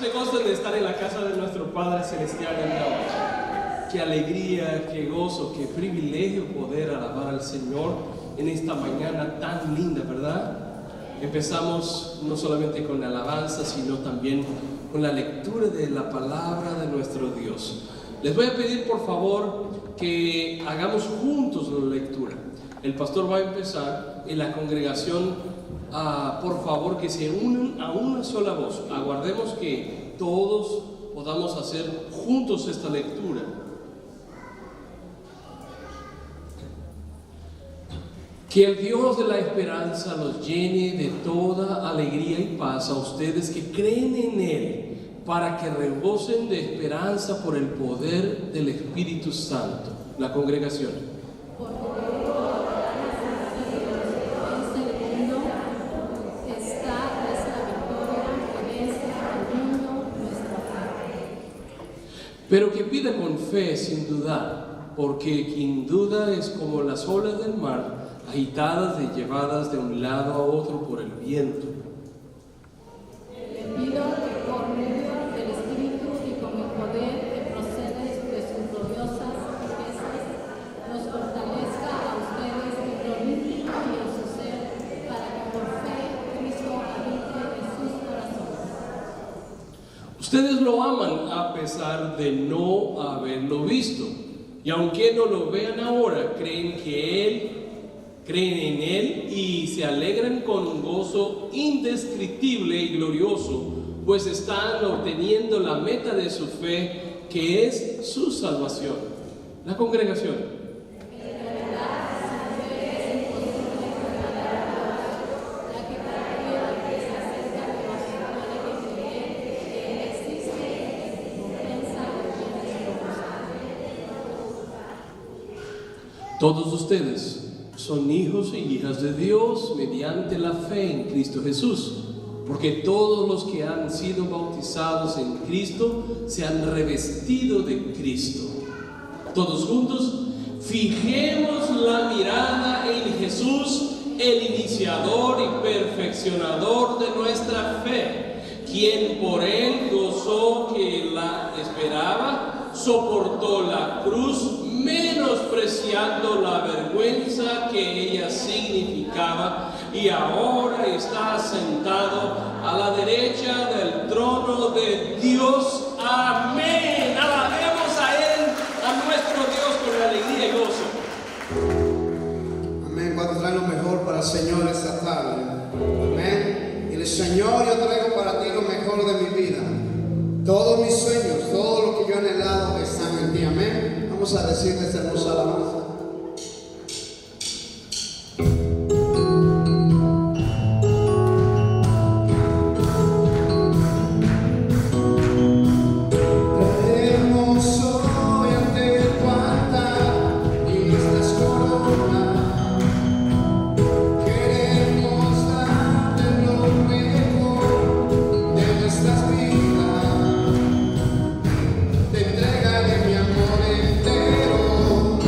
se gozan de estar en la casa de nuestro Padre Celestial en la hora? Qué alegría, qué gozo, qué privilegio poder alabar al Señor en esta mañana tan linda, ¿verdad? Empezamos no solamente con la alabanza, sino también con la lectura de la palabra de nuestro Dios. Les voy a pedir por favor que hagamos juntos la lectura. El pastor va a empezar y la congregación, por favor, que se unan a una sola voz. Aguardemos que todos podamos hacer juntos esta lectura. Que el Dios de la esperanza los llene de toda alegría y paz a ustedes que creen en Él, para que rebosen de esperanza por el poder del Espíritu Santo. La congregación. Pero que pida con fe sin dudar, porque quien duda es como las olas del mar, agitadas y llevadas de un lado a otro por el viento. Le pido que por medio del Espíritu y con el poder que procede de sus gloriosas riquezas, nos fortalezca a ustedes en lo íntimo y en su ser, para que por fe Cristo habite en sus corazones. Ustedes lo aman a pesar de no haberlo visto, y aunque no lo vean ahora, creen en Él y se alegran con un gozo indescriptible y glorioso, pues están obteniendo la meta de su fe, que es su salvación. La congregación. Todos ustedes son hijos y hijas de Dios mediante la fe en Cristo Jesús, porque todos los que han sido bautizados en Cristo se han revestido de Cristo. Todos juntos, fijemos la mirada en Jesús, el iniciador y perfeccionador de nuestra fe, quien por Él gozó que la esperaba, soportó la cruz, menospreciando la vergüenza que ella significaba, y ahora está sentado a la derecha del trono de Dios. Amén. Alabemos a Él, a nuestro Dios, con alegría y gozo. Amén. ¿Cuántos traen lo mejor para el Señor esta tarde? Amén. Y el Señor, yo traigo para ti lo mejor de mi vida. Todos mis sueños, todo lo que yo he anhelado están en ti. Amén. Vamos a decirle esta hermosa alabanza. Te entregaré mi amor entero.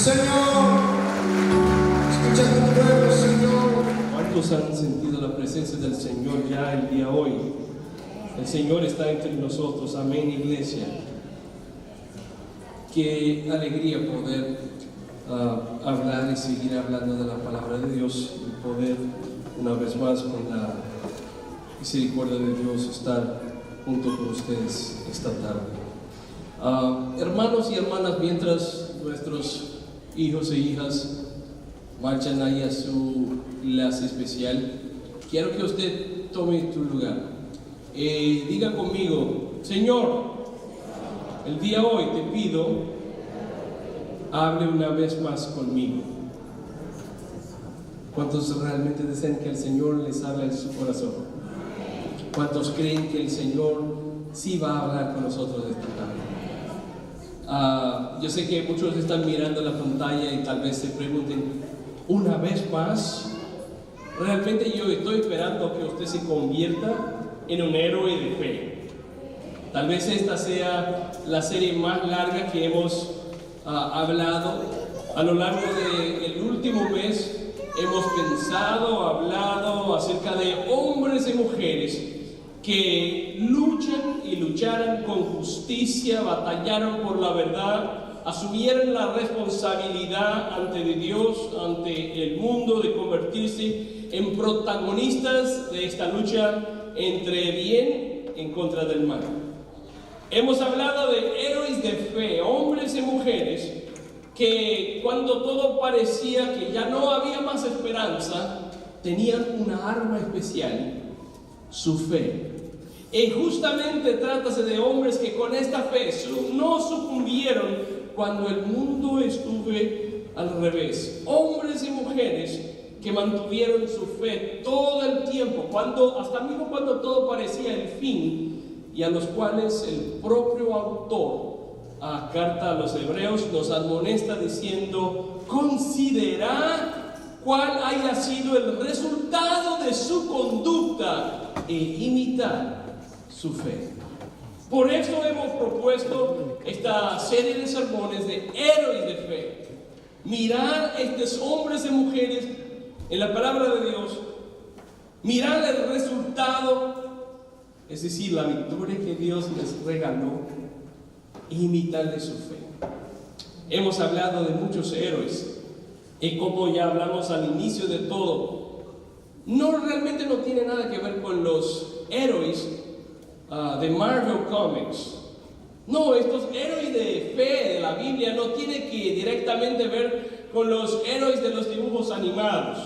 Señor. Escucha tu pueblo, Señor. ¿Cuántos han sentido la presencia del Señor ya el día de hoy? El Señor está entre nosotros. Amén, iglesia. Qué alegría poder hablar y seguir hablando de la palabra de Dios y poder una vez más con la misericordia de Dios estar junto con ustedes esta tarde. Hermanos y hermanas, mientras nuestros hijos e hijas marchan ahí a su clase especial, quiero que usted tome tu lugar. Diga conmigo: Señor, el día de hoy te pido, hable una vez más conmigo. ¿Cuántos realmente desean que el Señor les hable en su corazón? ¿Cuántos creen que el Señor sí va a hablar con nosotros esta tarde? Yo sé que muchos están mirando la pantalla y tal vez se pregunten, una vez más. Realmente yo estoy esperando que usted se convierta en un héroe de fe. Tal vez esta sea la serie más larga que hemos hablado. A lo largo del último mes hemos pensado, hablado acerca de hombres y mujeres que luchan y lucharon con justicia, batallaron por la verdad, asumieron la responsabilidad ante Dios, ante el mundo, de convertirse en protagonistas de esta lucha entre bien en contra del mal. Hemos hablado de héroes de fe, hombres y mujeres que cuando todo parecía que ya no había más esperanza, tenían una arma especial: su fe. Y justamente trátase de hombres que con esta fe no sucumbieron cuando el mundo estuvo al revés. Hombres y mujeres que mantuvieron su fe todo el tiempo, hasta mismo cuando todo parecía el fin, y a los cuales el propio autor a carta a los hebreos nos admonesta diciendo: considerad cuál haya sido el resultado de su conducta e imitad su fe. Por eso hemos propuesto esta serie de sermones de héroes de fe. Mirar a estos hombres y mujeres en la palabra de Dios, mirar el resultado, es decir, la victoria que Dios les regaló, e imitarle su fe. Hemos hablado de muchos héroes, y como ya hablamos al inicio de todo, realmente no tiene nada que ver con los héroes de Marvel Comics. No, estos héroes de fe de la Biblia no tienen que directamente ver con los héroes de los dibujos animados.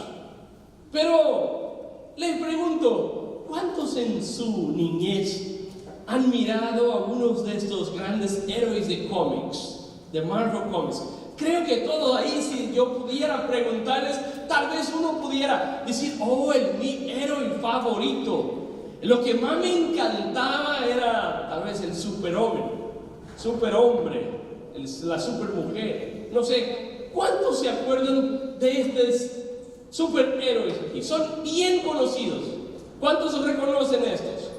Pero les pregunto, ¿cuántos en su niñez han mirado a algunos de estos grandes héroes de cómics, de Marvel Comics? Creo que todos ahí, si yo pudiera preguntarles, tal vez uno pudiera decir: oh, mi héroe favorito. Lo que más me encantaba era tal vez el superhombre, la supermujer. No sé, ¿cuántos se acuerdan de estos superhéroes aquí? Son bien conocidos. ¿Cuántos reconocen estos?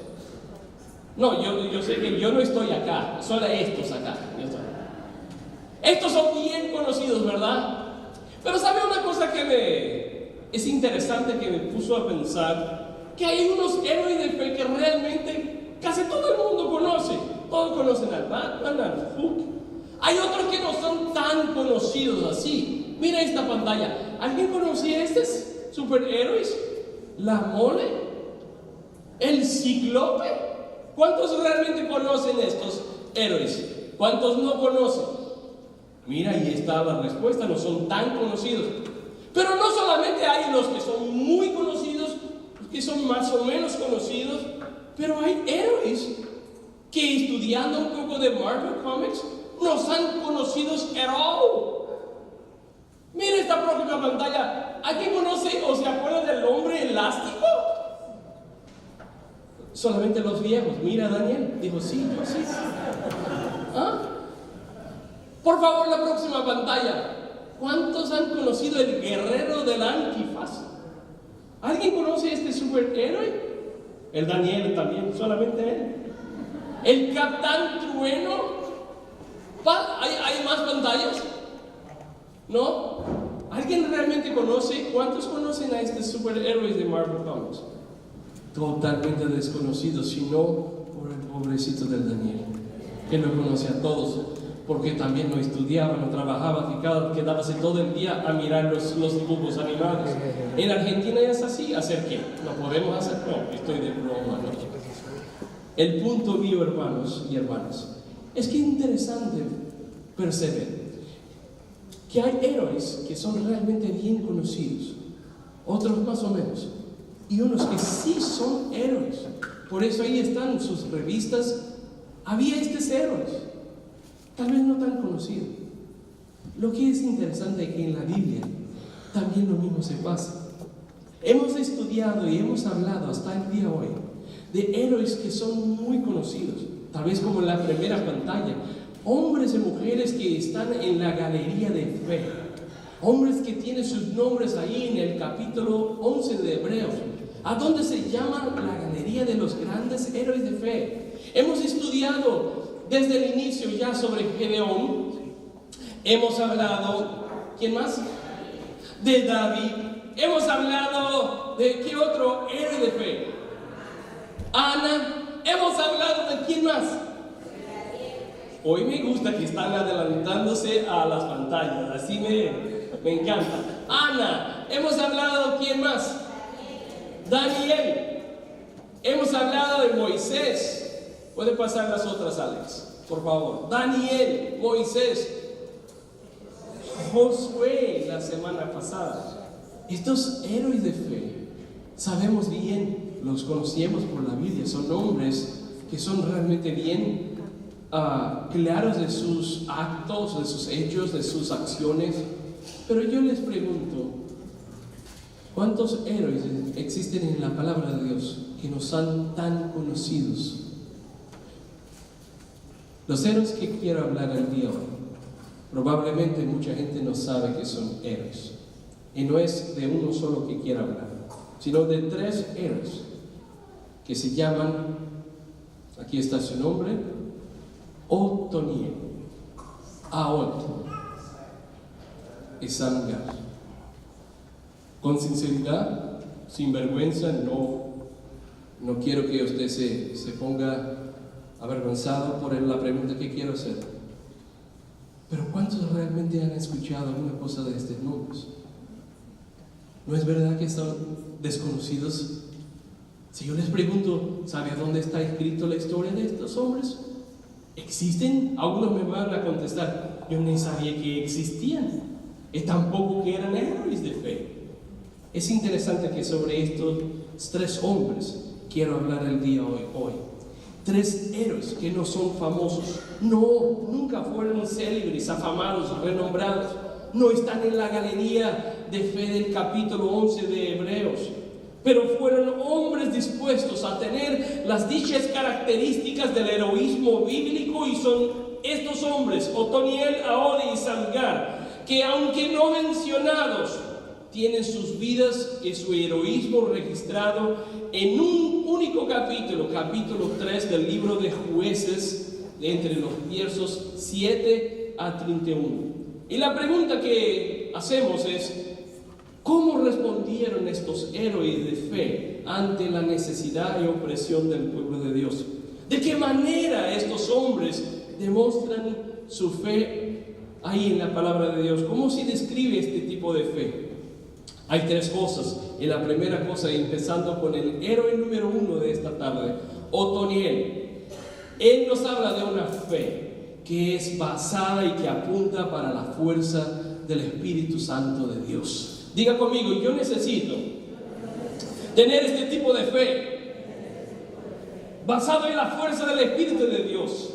No, yo sé que yo no estoy acá, solo estos acá. Estos son bien conocidos, ¿verdad? Pero ¿sabe una cosa que es interesante, que me puso a pensar? Que hay unos héroes de fe que realmente casi todo el mundo conoce. Todos conocen al Batman, al Hulk. Hay otros que no son tan conocidos así. Mira esta pantalla. ¿Alguien conocía a estos superhéroes? La Mole, el Cíclope. ¿Cuántos realmente conocen estos héroes? ¿Cuántos no conocen? Mira, ahí está la respuesta. No son tan conocidos. Pero no solamente hay los que son muy conocidos, que son más o menos conocidos, pero hay héroes que, estudiando un poco de Marvel Comics, no son conocidos at all. Mira esta próxima pantalla. ¿Alguien conoce o se acuerda del hombre elástico? Solamente los viejos. Mira, Daniel dijo: sí, yo sí. ¿Ah? Por favor, la próxima pantalla. ¿Cuántos han conocido el guerrero del antifaz? ¿Alguien conoce a este superhéroe? El Daniel también, solamente él. El Capitán Trueno. ¿Hay más pantallas? ¿No? ¿Alguien realmente conoce? ¿Cuántos conocen a estos superhéroes de Marvel Comics? Totalmente desconocidos, si no por el pobrecito del Daniel, que no conoce a todos, porque también no estudiaba, no trabajaba, quedábase todo el día a mirar los dibujos animados. En Argentina es así. ¿Hacer qué? ¿No podemos hacer? No, estoy de broma, ¿no? El punto mío, hermanos y hermanas, es que es interesante percibir que hay héroes que son realmente bien conocidos, otros más o menos, y unos que sí son héroes. Por eso ahí están sus revistas. Había estos héroes, tal vez no tan conocidos. Lo que es interesante es que en la Biblia también lo mismo se pasa. Hemos estudiado y hemos hablado hasta el día de hoy de héroes que son muy conocidos, tal vez como en la primera pantalla, hombres y mujeres que están en la galería de fe, hombres que tienen sus nombres ahí en el capítulo 11 de Hebreos, a donde se llama la galería de los grandes héroes de fe. Hemos estudiado desde el inicio ya sobre Gedeón, hemos hablado, ¿quién más? De David, hemos hablado de ¿qué otro héroe de fe? Ana, hemos hablado de ¿quién más? Hoy me gusta que están adelantándose a las pantallas, así me encanta. Ana, hemos hablado ¿quién más? Daniel, hemos hablado de Moisés. Puede pasar las otras, Alex, por favor. Daniel, Moisés, Josué la semana pasada. Estos héroes de fe, sabemos bien, los conocíamos por la Biblia, son hombres que son realmente bien claros de sus actos, de sus hechos, de sus acciones. Pero yo les pregunto, ¿cuántos héroes existen en la palabra de Dios que no son tan conocidos? Los héroes que quiero hablar el día de hoy, probablemente mucha gente no sabe que son héroes. Y no es de uno solo que quiero hablar, sino de 3 héroes que se llaman, aquí está su nombre, Otoniel, Aot y Samgar. Con sinceridad, sin vergüenza, no quiero que usted se ponga avergonzado por la pregunta que quiero hacer. Pero ¿cuántos realmente han escuchado alguna cosa de estos nombres? ¿No es verdad que son desconocidos? Si yo les pregunto, ¿sabe a dónde está escrito la historia de estos hombres? ¿Existen? Algunos me van a contestar, yo ni sabía que existían, y tampoco que eran héroes de fe. Es interesante que sobre estos 3 hombres quiero hablar el día de hoy. 3 héroes que no son famosos, nunca fueron célebres, afamados, renombrados, no están en la galería de fe del capítulo 11 de Hebreos, pero fueron hombres dispuestos a tener las dichas características del heroísmo bíblico, y son estos hombres, Otoniel, Aod y Samgar, que aunque no mencionados, tienen sus vidas y su heroísmo registrado en un único capítulo 3 del libro de Jueces, entre los versos 7 a 31. Y la pregunta que hacemos es, ¿cómo respondieron estos héroes de fe ante la necesidad y opresión del pueblo de Dios? ¿De qué manera estos hombres demuestran su fe ahí en la palabra de Dios? ¿Cómo se describe este tipo de fe? Hay 3 cosas. Y la primera cosa, empezando con el héroe número 1 de esta tarde, Otoniel. Él nos habla de una fe que es basada y que apunta para la fuerza del Espíritu Santo de Dios. Diga conmigo, yo necesito tener este tipo de fe basado en la fuerza del Espíritu de Dios.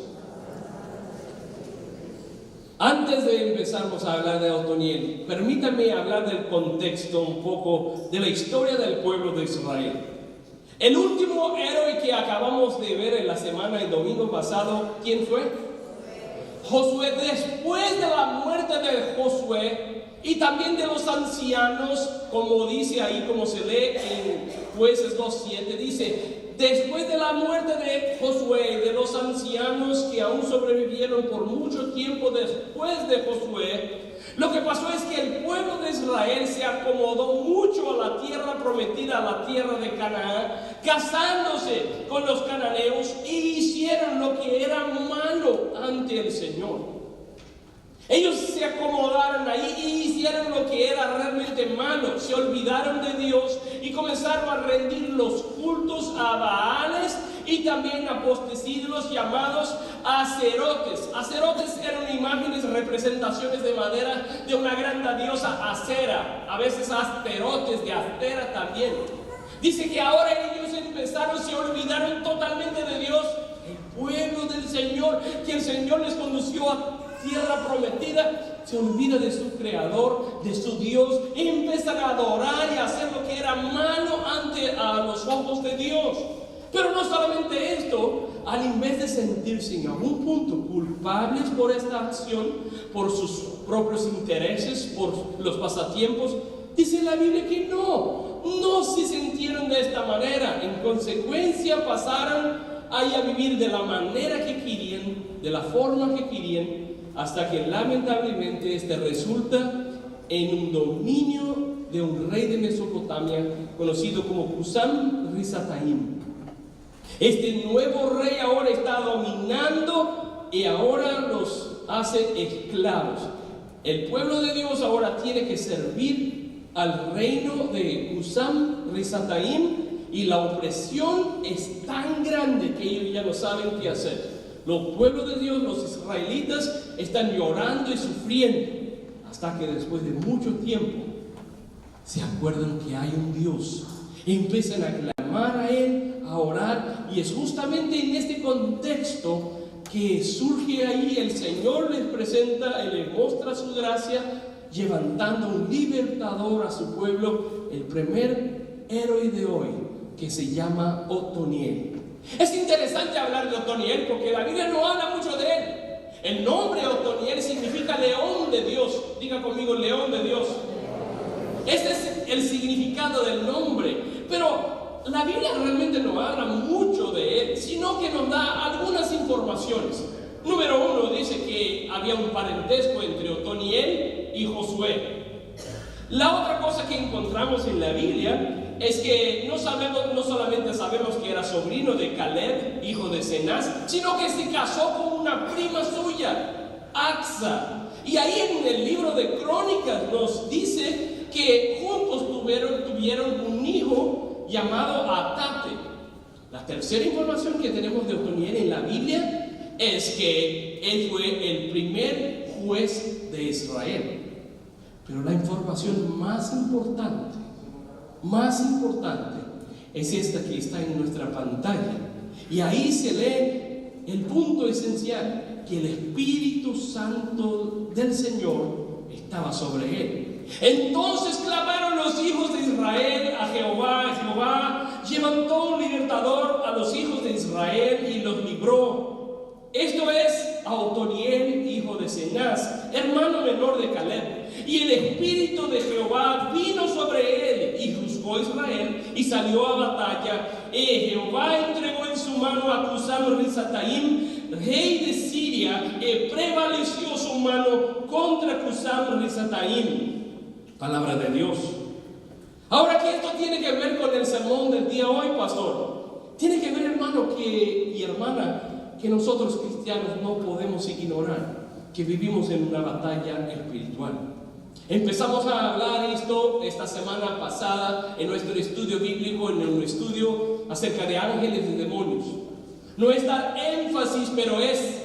Antes de empezarnos a hablar de Otoniel, permítanme hablar del contexto un poco de la historia del pueblo de Israel. El último héroe que acabamos de ver en la semana, el domingo pasado, ¿quién fue? Josué. Después de la muerte de Josué y también de los ancianos, como dice ahí, como se lee en Jueces 2:7, dice: después de la muerte de Josué y de los ancianos que aún sobrevivieron por mucho tiempo después de Josué, Lo que pasó es que el pueblo de Israel se acomodó mucho a la tierra prometida, a la tierra de Canaán, casándose con los cananeos, y hicieron lo que era malo ante el Señor. Ellos se acomodaron ahí y hicieron lo que era realmente malo. Se olvidaron de Dios y comenzaron a rendir los cultos a Baales y también a postecídulos llamados acerotes. Acerotes eran imágenes, representaciones de madera de una gran diosa Acera, a veces asterotes de Astera también. Dice que ahora ellos se olvidaron totalmente de Dios, el pueblo del Señor, que el Señor les condució a tierra prometida. Se olvida de su creador, de su Dios, y empiezan a adorar y a hacer lo que era malo ante a los ojos de Dios. Pero no solamente esto, en vez de sentirse en algún punto culpables por esta acción, por sus propios intereses, por los pasatiempos, dice la Biblia que no se sintieron de esta manera. En consecuencia pasaron ahí a vivir de la manera que querían, de la forma que querían, hasta que lamentablemente resulta en un dominio de un rey de Mesopotamia conocido como Cusán Risataim. Este nuevo rey ahora está dominando y ahora los hace esclavos. El pueblo de Dios ahora tiene que servir al reino de Cusán Risataim, y la opresión es tan grande que ellos ya no saben qué hacer. Los pueblos de Dios, los israelitas, están llorando y sufriendo, hasta que después de mucho tiempo se acuerdan que hay un Dios, empiezan a clamar a Él, a orar, y es justamente en este contexto que surge ahí, el Señor les presenta y les muestra su gracia, levantando un libertador a su pueblo, el primer héroe de hoy, que se llama Otoniel. Es interesante hablar de Otoniel porque la Biblia no habla mucho de él. El nombre Otoniel significa león de Dios. Diga conmigo, león de Dios. Este es el significado del nombre. Pero la Biblia realmente no habla mucho de él, sino que nos da algunas informaciones. Número 1, dice que había un parentesco entre Otoniel y Josué. La otra cosa que encontramos en la Biblia es que no solamente sabemos que era sobrino de Caleb, hijo de Cenaz, sino que se casó con una prima suya, Axa. Y ahí en el libro de Crónicas nos dice que juntos tuvieron un hijo llamado Atate. La tercera información que tenemos de Otoniel en la Biblia es que él fue el primer juez de Israel. Pero la información más importante es esta que está en nuestra pantalla. Y ahí se lee el punto esencial, que el Espíritu Santo del Señor estaba sobre él. Entonces clamaron los hijos de Israel a Jehová levantó un libertador a los hijos de Israel y los libró. Esto es a Otoniel, hijo de Cenaz, hermano menor de Caleb. Y el Espíritu de Jehová vino sobre él y juzgó a Israel y salió a batalla. Jehová entregó en su mano a Cusán Risataim, rey de Siria, y prevaleció su mano contra Cusán Risataim. Palabra de Dios. Ahora, ¿qué esto tiene que ver con el sermón del día hoy, pastor? Tiene que ver, hermano y hermana, que nosotros cristianos no podemos ignorar que vivimos en una batalla espiritual. Empezamos a hablar esta semana pasada en nuestro estudio bíblico, en un estudio acerca de ángeles y demonios. No es dar énfasis, pero es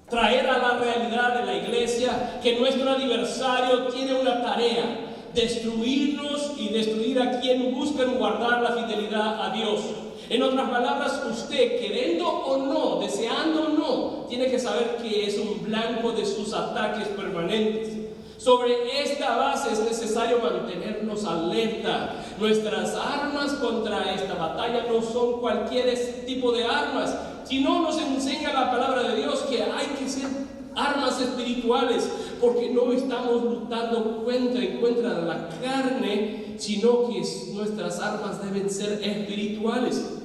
traer a la realidad de la iglesia que nuestro adversario tiene una tarea: destruirnos y destruir a quien buscan guardar la fidelidad a Dios. En otras palabras, usted, queriendo o no, deseando o no, tiene que saber que es un blanco de sus ataques permanentes. Sobre esta base es necesario mantenernos alerta. Nuestras armas contra esta batalla no son cualquier tipo de armas, sino nos enseña la palabra de Dios que hay que ser armas espirituales, porque no estamos luchando en contra de la carne, sino que nuestras armas deben ser espirituales.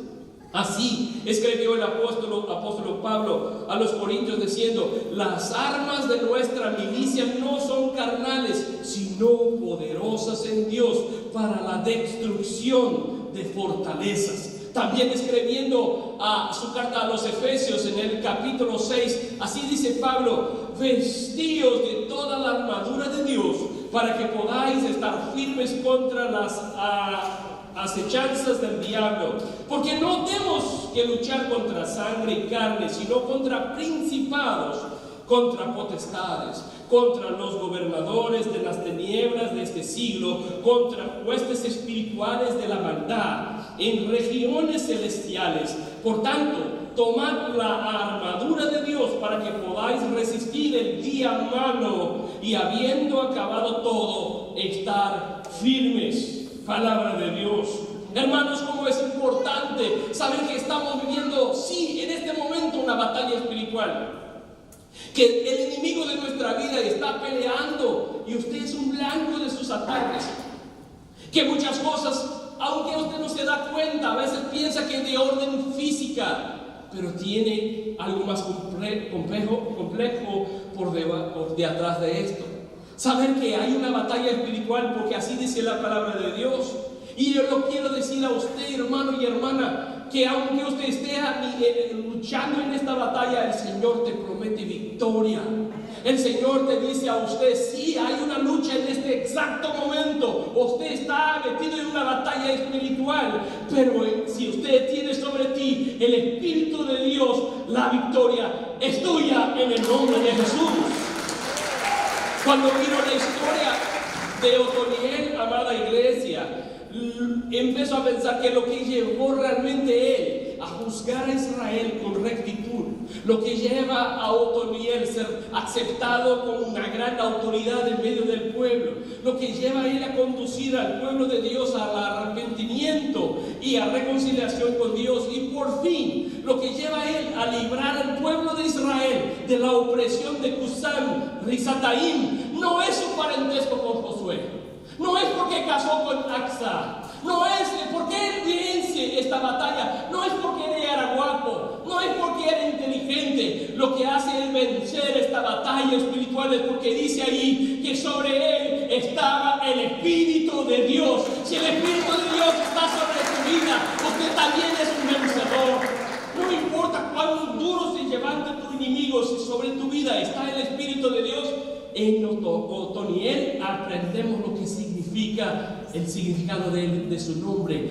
Así escribió el apóstol Pablo a los Corintios diciendo: las armas de nuestra milicia no son carnales, sino poderosas en Dios para la destrucción de fortalezas. También escribiendo a su carta a los Efesios en el capítulo 6, así dice Pablo: vestíos de toda la armadura de Dios para que podáis estar firmes contra las acechanzas del diablo, porque no tenemos que luchar contra sangre y carne, sino contra principados, contra potestades, contra los gobernadores de las tinieblas de este siglo, contra huestes espirituales de la maldad en regiones celestiales. Por tanto, tomad la armadura de Dios para que podáis resistir el día malo y, habiendo acabado todo, estar firmes. Palabra de Dios. Hermanos, cómo es importante saber que estamos viviendo, sí, en este momento una batalla espiritual. Que el enemigo de nuestra vida está peleando y usted es un blanco de sus ataques. Que muchas cosas, aunque usted no se da cuenta, a veces piensa que es de orden física, pero tiene algo más complejo por detrás de esto. Saber que hay una batalla espiritual, porque así dice la palabra de Dios. Y yo lo quiero decir a usted, hermano y hermana, que aunque usted esté luchando en esta batalla, el Señor te promete victoria. El Señor te dice a usted: sí, hay una lucha en este exacto momento. Usted está metido en una batalla espiritual, pero si usted tiene sobre ti el Espíritu de Dios, la victoria es tuya en el nombre de Jesús. Cuando miro la historia de Otoniel, amada iglesia, empezó a pensar que lo que llevó realmente él a juzgar a Israel con rectitud, lo que lleva a Otoniel ser aceptado como una gran autoridad en medio del pueblo, lo que lleva a él a conducir al pueblo de Dios al arrepentimiento y a reconciliación con Dios, y por fin lo que lleva a él a librar al pueblo de Israel de la opresión de Cusán Risataim, no es su parentesco con Josué, no es porque casó con Axa, no es porque él vence esta batalla, no es porque él era guapo, no es porque era inteligente. Lo que hace él vencer esta batalla espiritual es porque dice ahí que sobre él estaba el Espíritu de Dios. Si el Espíritu de Dios está sobre tu vida, usted también es un vencedor. No importa cuán duro se levante tu enemigo, si sobre tu vida está el Espíritu de Dios. En Otoniel aprendemos lo que significa, el significado de su nombre.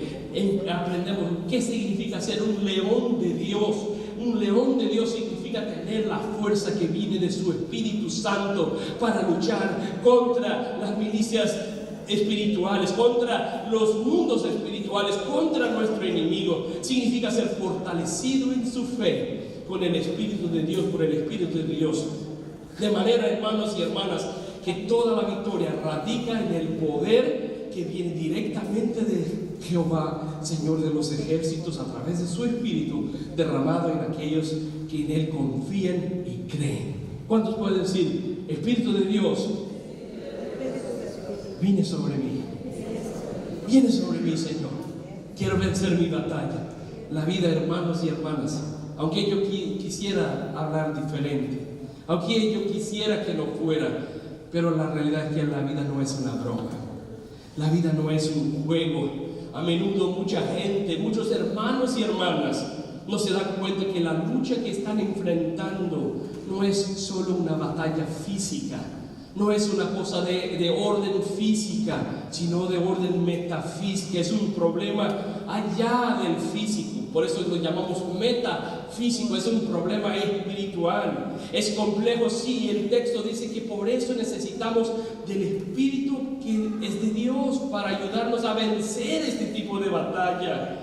Aprendemos qué significa ser un león de Dios. Un león de Dios significa tener la fuerza que viene de su Espíritu Santo para luchar contra las milicias espirituales, contra los mundos espirituales, contra nuestro enemigo. Significa ser fortalecido en su fe con el Espíritu de Dios, por el Espíritu de Dios. De manera, hermanos y hermanas, que toda la victoria radica en el poder que viene directamente de Jehová, Señor de los ejércitos, a través de su Espíritu derramado en aquellos que en Él confían y creen. ¿Cuántos pueden decir: Espíritu de Dios, viene sobre mí? Viene sobre mí, Señor. Quiero vencer mi batalla. La vida, hermanos y hermanas, aunque yo quisiera hablar diferente, aunque yo quisiera que no fuera, pero la realidad es que la vida no es una broma. La vida no es un juego. A menudo mucha gente, muchos hermanos y hermanas no se dan cuenta que la lucha que están enfrentando no es solo una batalla física, no es una cosa de orden física, sino de orden metafísica. Es un problema allá del físico. Por eso lo llamamos metafísico. Es un problema espiritual. Es complejo, sí. El texto dice que por eso necesitamos del Espíritu que es de Dios para ayudarnos a vencer este tipo de batalla.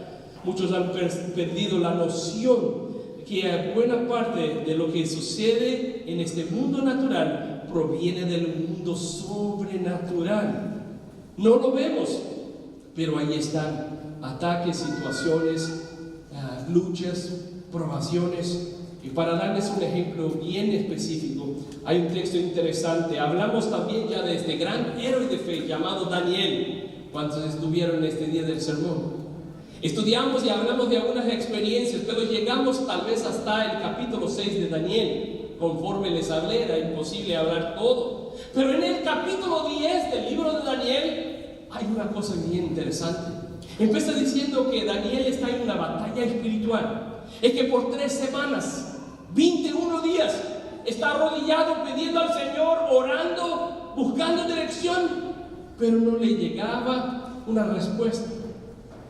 Muchos han perdido la noción que buena parte de lo que sucede en este mundo natural proviene del mundo sobrenatural. No lo vemos, pero ahí están ataques, situaciones, luchas, probaciones. Y para darles un ejemplo bien específico, hay un texto interesante. Hablamos también ya de este gran héroe de fe llamado Daniel, cuando estuvieron en este día del sermón. Estudiamos y hablamos de algunas experiencias, pero llegamos tal vez hasta el capítulo 6 de Daniel. Conforme les hablé, era imposible hablar todo. Pero en el capítulo 10 del libro de Daniel hay una cosa bien interesante. Empieza diciendo que Daniel está en una batalla espiritual. Es que por 3 semanas, 21 días, está arrodillado pidiendo al Señor, orando, buscando dirección, pero no le llegaba una respuesta.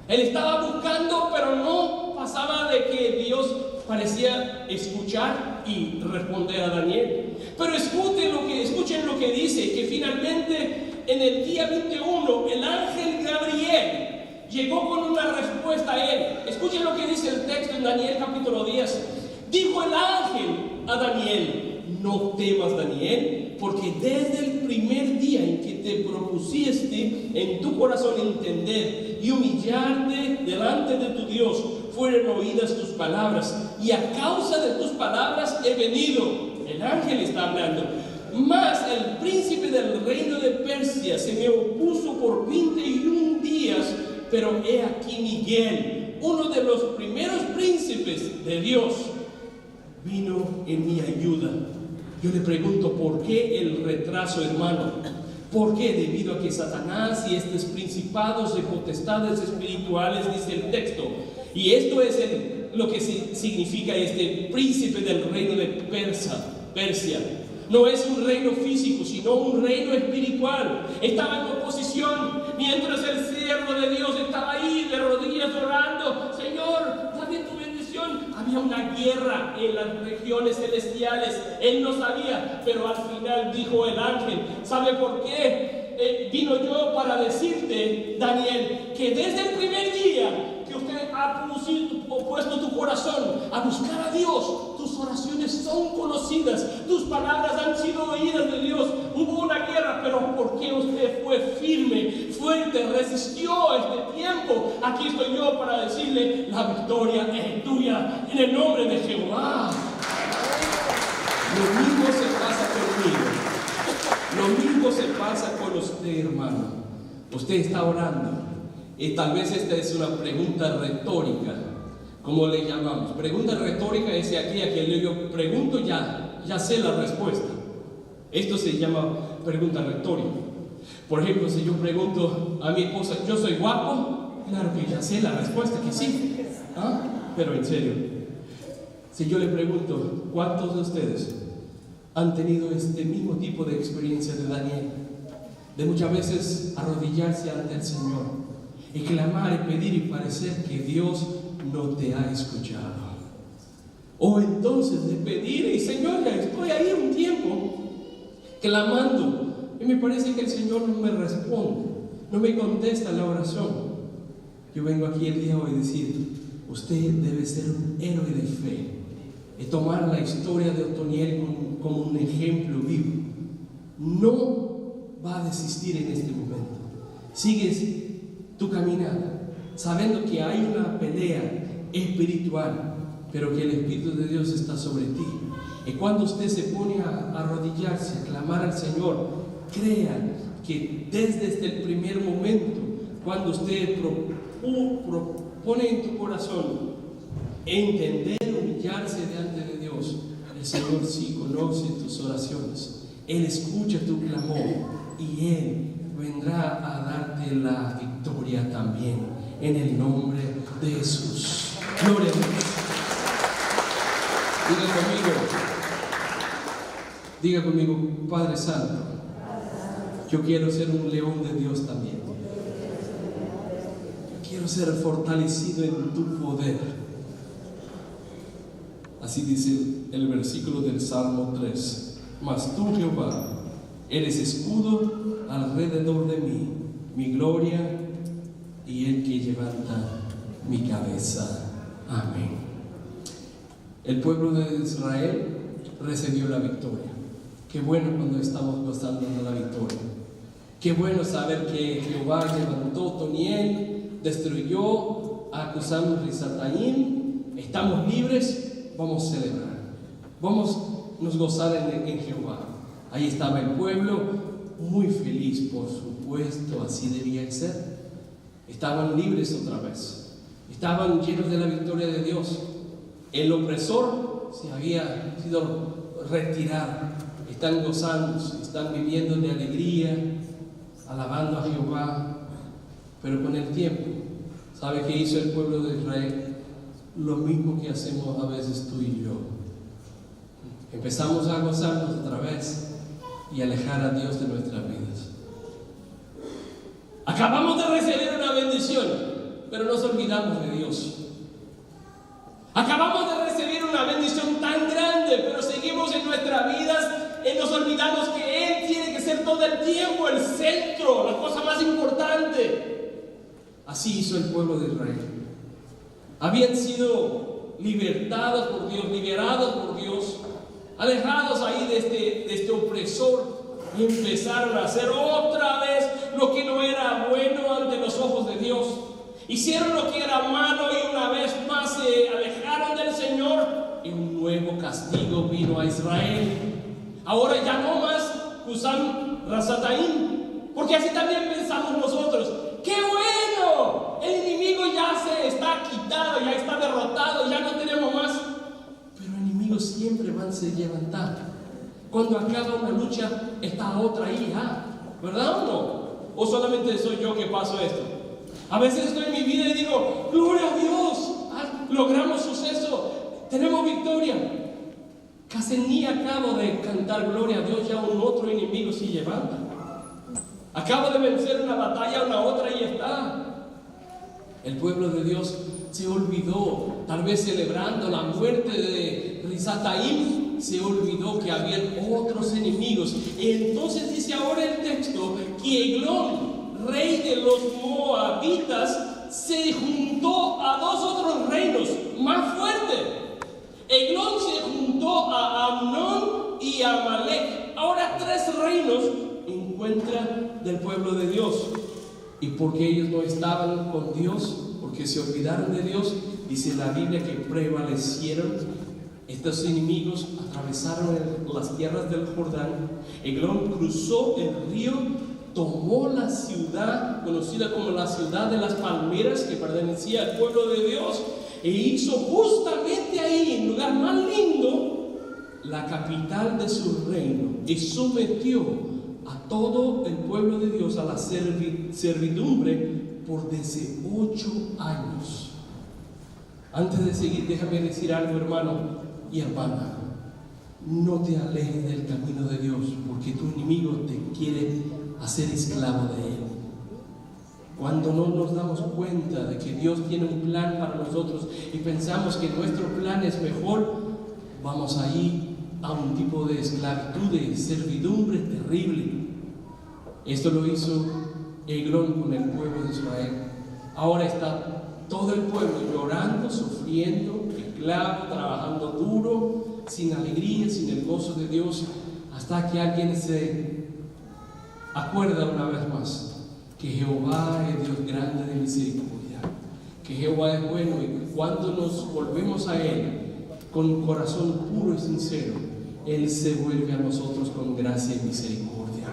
Él estaba buscando, pero no pasaba de que Dios parecía escuchar y responder a Daniel. Pero escuchen lo que dice, que finalmente en el día 21 el ángel Gabriel llegó con una respuesta a él. Escuchen lo que dice el texto en Daniel capítulo 10. Dijo el ángel a Daniel: no temas, Daniel, porque desde el primer día en que te propusiste en tu corazón entender y humillarte delante de tu Dios, fueron oídas tus palabras, y a causa de tus palabras he venido. El ángel está hablando. Mas el príncipe del reino de Persia se me opuso por 21 días, pero he aquí Miguel, uno de los primeros príncipes de Dios, vino en mi ayuda. Yo le pregunto, ¿por qué el retraso, hermano? ¿Por qué? Debido a que Satanás y estos principados y potestades espirituales, dice el texto. Y esto es lo que significa este príncipe del reino de Persia. No es un reino físico, sino un reino espiritual. Estaba en oposición, mientras el siervo de Dios estaba ahí de rodillas orando: Señor, dame tu bendición. Había una guerra en las regiones celestiales. Él no sabía, pero al final dijo el ángel: ¿sabe por qué? Vino yo para decirte, Daniel, que desde el primer día que usted ha puesto tu corazón a buscar a Dios, tus oraciones son conocidas, tus palabras han sido oídas de Dios. Hubo una guerra, pero porque usted fue firme, fuerte, resistió este tiempo, aquí estoy yo para decirle: la victoria es tuya en el nombre de Jehová. Lo mismo se pasa conmigo. Lo mismo se pasa con usted, hermano. Usted está orando y tal vez esta es una pregunta retórica, como le llamamos. Pregunta retórica es aquella que yo pregunto, ya sé la respuesta. Esto se llama pregunta retórica. Por ejemplo, si yo pregunto a mi esposa: ¿yo soy guapo? Claro que ya sé la respuesta, que sí. ¿Ah? Pero en serio, si yo le pregunto: ¿cuántos de ustedes han tenido este mismo tipo de experiencia de Daniel? De muchas veces arrodillarse ante el Señor y clamar y pedir y parecer que Dios no te ha escuchado. O entonces de pedir: y Señor, ya estoy ahí un tiempo clamando y me parece que el Señor no me responde, no me contesta la oración. Yo vengo aquí el día de hoy a decir: usted debe ser un héroe de fe y tomar la historia de Otoniel como un ejemplo vivo. No va a desistir en este momento. Sigues tu caminata, sabiendo que hay una pelea espiritual, pero que el Espíritu de Dios está sobre ti. Y cuando usted se pone a arrodillarse, a clamar al Señor, crea que desde el primer momento, cuando usted propone en tu corazón entender, humillarse delante de Dios, el Señor sí conoce tus oraciones. Él escucha tu clamor y Él vendrá a darte la victoria también, en el nombre de Jesús. Gloria a Dios. Diga conmigo: Padre Santo, yo quiero ser un león de Dios también. Quiero ser fortalecido en tu poder. Así dice el versículo del Salmo 3. Mas tú, Jehová, eres escudo alrededor de mí, mi gloria y el que levanta mi cabeza. Amén. El pueblo de Israel recibió la victoria. Qué bueno cuando estamos gozando de la victoria. Qué bueno saber que Jehová levantó Otoniel, destruyó a Cusán-Risataim. Estamos libres. Vamos a celebrar, vamos a nos gozar en Jehová. Ahí estaba el pueblo muy feliz, por supuesto, así debía ser. Estaban libres otra vez, estaban llenos de la victoria de Dios. El opresor se había sido retirado, están gozándose, están viviendo de alegría, alabando a Jehová. Pero con el tiempo, ¿sabe qué hizo el pueblo de Israel? Lo mismo que hacemos a veces tú y yo. Empezamos a gozarnos otra vez y alejar a Dios de nuestras vidas. Acabamos de recibir una bendición, pero nos olvidamos de Dios. Acabamos de recibir una bendición tan grande, pero seguimos en nuestras vidas y nos olvidamos que Él tiene que ser todo el tiempo el centro, la cosa más importante. Así hizo el pueblo de Israel. Habían sido libertados por Dios, liberados por Dios, alejados ahí de este opresor, y empezaron a hacer otra vez lo que no era bueno ante los ojos de Dios. Hicieron lo que era malo y una vez más se alejaron del Señor, y un nuevo castigo vino a Israel. Ahora ya no más Husam Rasataim, porque así también pensamos nosotros. ¡Qué bueno! El enemigo ya se está quitado, ya está derrotado, ya no tenemos más. Pero enemigos siempre van a se levantar. Cuando acaba una lucha, está otra ahí, ¿verdad o no? ¿O solamente soy yo que paso esto? A veces estoy en mi vida y digo, ¡gloria a Dios! Logramos suceso, tenemos victoria. Casi ni acabo de cantar gloria a Dios, ya un otro enemigo se levanta. Acabo de vencer una batalla, una otra y está. El pueblo de Dios se olvidó, tal vez celebrando la muerte de Risataim, se olvidó que habían otros enemigos. Entonces dice ahora el texto que Eglón, rey de los moabitas, se juntó a dos otros reinos más fuertes. Eglón se juntó a Amnón y a Amalek. Ahora 3 reinos encuentran del pueblo de Dios. Y porque ellos no estaban con Dios, porque se olvidaron de Dios, dice la Biblia que prevalecieron. Estos enemigos atravesaron las tierras del Jordán. Eglón cruzó el río, tomó la ciudad conocida como la ciudad de las palmeras, que pertenecía al pueblo de Dios, e hizo justamente ahí, en el lugar más lindo, la capital de su reino, y sometió a todo el pueblo de Dios a la servidumbre por 18 años. Antes de seguir, déjame decir algo, hermano y hermana. No te alejes del camino de Dios, porque tu enemigo te quiere hacer esclavo de él. Cuando no nos damos cuenta de que Dios tiene un plan para nosotros y pensamos que nuestro plan es mejor, vamos ahí a un tipo de esclavitud, de servidumbre terrible. Esto lo hizo Eglón con el pueblo de Israel. Ahora está todo el pueblo llorando, sufriendo, esclavo, trabajando duro, sin alegría, sin el gozo de Dios, hasta que alguien se acuerda una vez más que Jehová es Dios grande de misericordia, que Jehová es bueno, y cuando nos volvemos a Él con un corazón puro y sincero, Él se vuelve a nosotros con gracia y misericordia.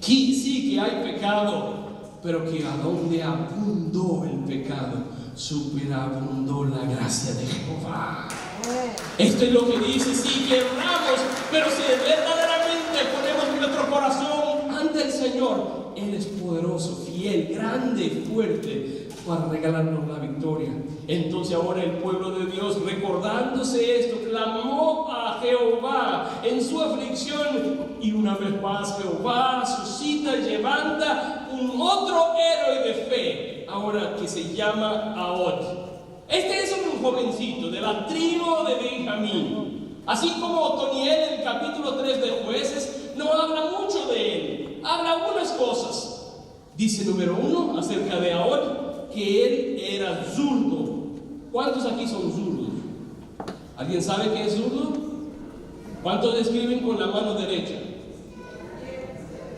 Sí que hay pecado, pero que a donde abundó el pecado, superabundó la gracia de Jehová. Esto es lo que dice, sí que erramos, pero si verdaderamente ponemos nuestro corazón ante el Señor, Él es poderoso, fiel, grande, fuerte, para regalarnos la victoria. Entonces ahora el pueblo de Dios, recordándose esto, clamó a Jehová en su aflicción, y una vez más Jehová suscita y levanta un otro héroe de fe, ahora que se llama Ahod. Este es un jovencito de la tribu de Benjamín. Así como Otoniel en el capítulo 3 de Jueces no habla mucho de él, habla algunas cosas. Dice número 1 acerca de Ahod, que él era zurdo. ¿Cuántos aquí son zurdos? ¿Alguien sabe qué es zurdo? ¿Cuántos escriben con la mano derecha?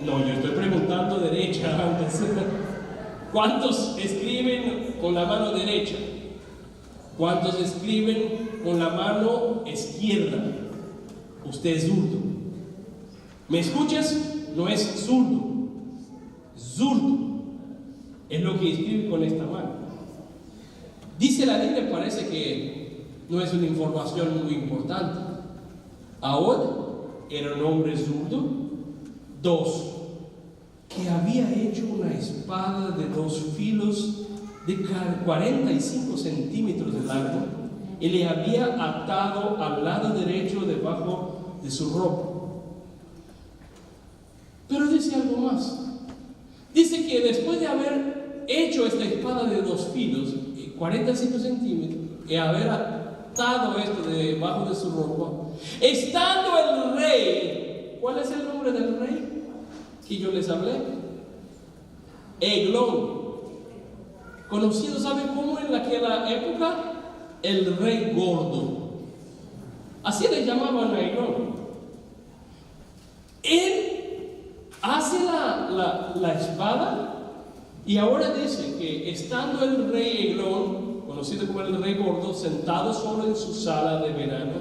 No, yo estoy preguntando derecha antes. ¿Cuántos escriben con la mano derecha? ¿Cuántos escriben con la mano izquierda? Usted es zurdo. ¿Me escuchas? No es zurdo. Zurdo es lo que escribe con esta mano. Dice la Biblia, parece que no es una información muy importante. Ahod era un hombre zurdo. 2, que había hecho una espada de 2 filos de 45 centímetros de largo y le había atado al lado derecho debajo de su ropa. Pero dice algo más. Dice que después de haber hecho esta espada de 2 filos, 45 centímetros, y haber atado esto debajo de su ropa, estando el rey, ¿cuál es el nombre del rey que yo les hablé? Eglón, conocido, ¿sabe cómo en aquella época? El rey gordo. Así le llamaban a Eglón. Él hace la espada y ahora dice que estando el rey Eglón, conocido como el rey gordo, sentado solo en su sala de verano,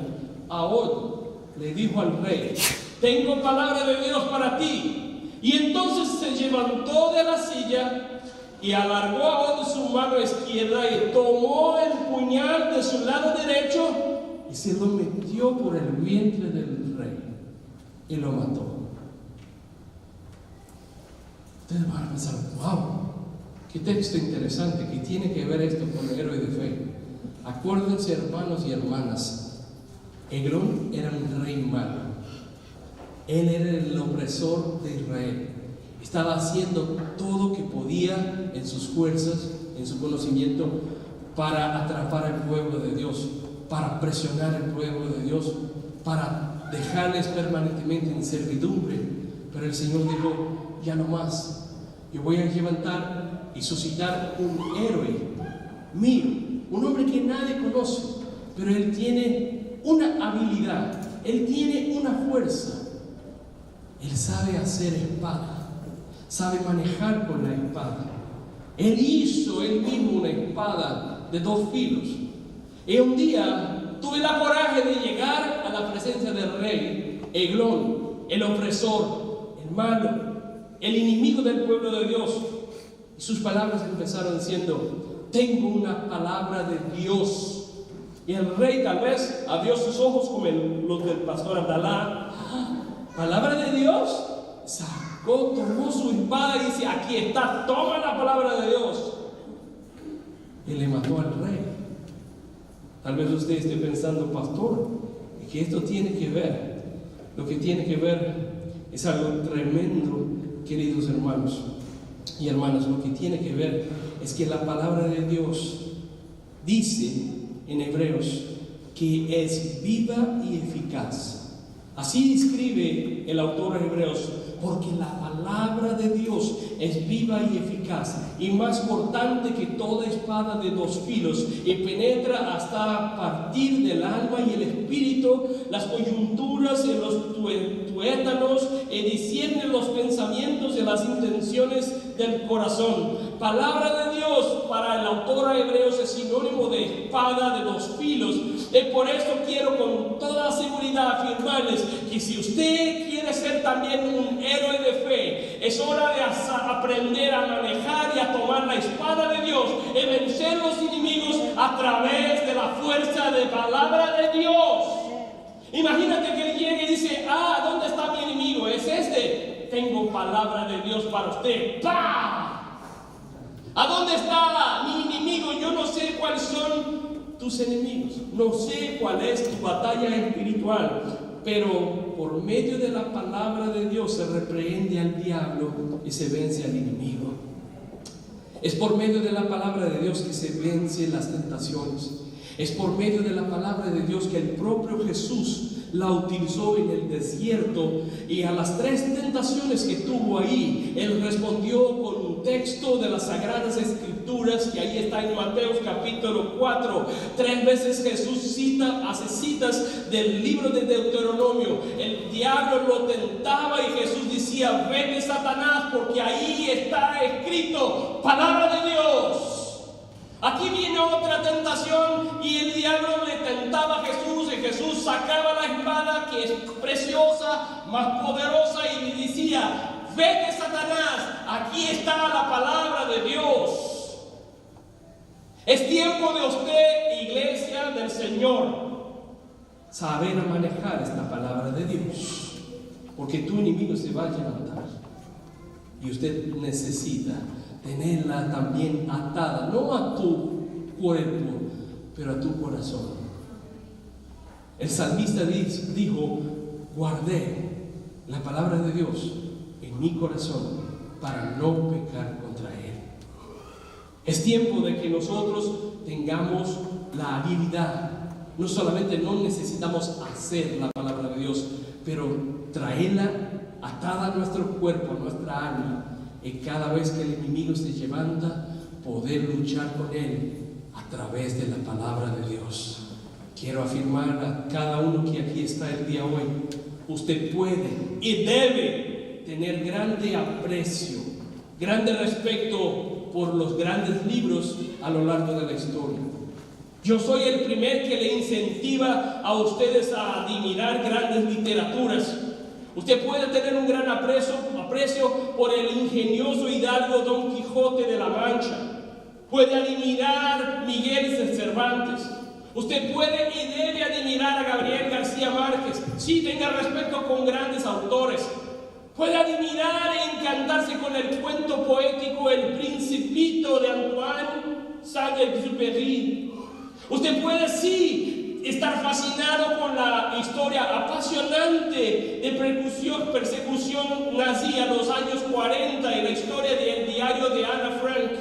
ahora le dijo al rey: tengo palabra de Dios para ti. Y entonces se levantó de la silla y alargó ahora su mano izquierda y tomó el puñal de su lado derecho y se lo metió por el vientre del rey y lo mató. Ustedes van a pensar: wow, qué texto interesante, que tiene que ver esto con el héroe de fe. Acuérdense, hermanos y hermanas, Eglón era un rey malo. Él era el opresor de Israel. Estaba haciendo todo lo que podía en sus fuerzas, en su conocimiento, para atrapar al pueblo de Dios, para presionar al pueblo de Dios, para dejarles permanentemente en servidumbre. Pero el Señor dijo: ya no más. Yo voy a levantar y suscitar un héroe mío, un hombre que nadie conoce, pero él tiene una habilidad, él tiene una fuerza. Él sabe hacer espada, sabe manejar con la espada. Él hizo él mismo una espada de 2 filos. Y un día tuve la coraje de llegar a la presencia del rey Eglón, el opresor, el malo, el enemigo del pueblo de Dios. Y sus palabras empezaron diciendo: tengo una palabra de Dios. Y el rey tal vez abrió sus ojos como los del pastor Abdalá. ¿Palabra de Dios? Sacó, tomó su espada y dice: aquí está, toma la palabra de Dios. Y le mató al rey. Tal vez usted esté pensando: pastor, ¿qué esto tiene que ver? Lo que tiene que ver es algo tremendo, queridos hermanos y hermanas. Lo que tiene que ver es que la palabra de Dios dice en Hebreos que es viva y eficaz. Así describe el autor de Hebreos: porque la palabra de Dios es viva y eficaz y más cortante que toda espada de 2 filos y penetra hasta partir del alma y el espíritu, las coyunturas y los tuétanos, y discierne los pensamientos y las intenciones del corazón. Palabra de Dios para el autor de Hebreos es sinónimo de espada de 2 filos. Y por eso quiero con toda seguridad afirmarles que si usted quiere ser también un héroe de fe, es hora de aprender a manejar y a tomar la espada de Dios y vencer los enemigos a través de la fuerza de palabra de Dios. Imagínate que él llegue y dice: ¿dónde está mi enemigo? Es este. Tengo palabra de Dios para usted. ¡Pah! ¿A dónde está mi enemigo? Yo no sé cuáles son tus enemigos, no sé cuál es tu batalla espiritual, pero por medio de la palabra de Dios se reprende al diablo y se vence al enemigo. Es por medio de la palabra de Dios que se vencen las tentaciones. Es por medio de la palabra de Dios que el propio Jesús la utilizó en el desierto, y a las 3 tentaciones que tuvo ahí, Él respondió con un texto de las Sagradas Escrituras que ahí está en Mateo capítulo 4. 3 veces Jesús hace citas del libro de Deuteronomio. El diablo lo tentaba y Jesús decía: vete, Satanás, porque ahí está escrito, palabra de Dios. Aquí viene otra tentación y el diablo le tentaba a Jesús, y Jesús sacaba la espada, que es preciosa, más poderosa, y le decía: vete, Satanás, aquí está la palabra de Dios. Es tiempo de usted, iglesia del Señor, saber manejar esta palabra de Dios. porque tu enemigo se va a levantar. Y usted necesita tenerla también atada, no a tu cuerpo, pero a tu corazón. El salmista dijo: guardé la palabra de Dios en mi corazón para no pecar contra Él. Es tiempo de que nosotros tengamos la habilidad. No solamente no necesitamos hacer la palabra de Dios, pero traerla atada a nuestro cuerpo, a nuestra alma, y cada vez que el enemigo se levanta, poder luchar con él a través de la palabra de Dios. Quiero afirmar a cada uno que aquí está el día hoy: usted puede y debe tener grande aprecio, grande respeto por los grandes libros a lo largo de la historia. Yo soy el primer que le incentiva a ustedes a admirar grandes literaturas. Usted puede tener un gran aprecio por el ingenioso hidalgo Don Quijote de la Mancha. Puede admirar Miguel de Cervantes. Usted puede y debe admirar a Gabriel García Márquez. Sí, tenga respeto con grandes autores. Puede admirar e encantarse con el cuento poético El Principito de Antoine Saint-Exupéry. Usted puede, sí, estar fascinado con la historia apasionante de persecución nazi a los años 40 y la historia del diario de Ana Frank.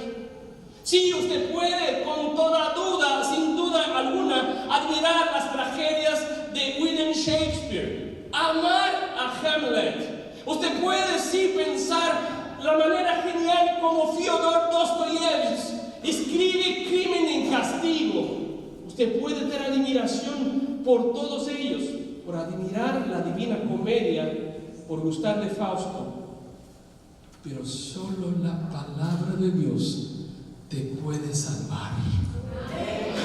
Sí, usted puede, con toda duda, sin duda alguna, admirar las tragedias de William Shakespeare, amar a Hamlet. Usted puede, sí, pensar la manera genial como Fyodor Dostoyevsky escribe Crimen y Castigo. Usted puede tener admiración por todos ellos, por admirar la Divina Comedia, por gustar de Fausto. Pero solo la palabra de Dios te puede salvar.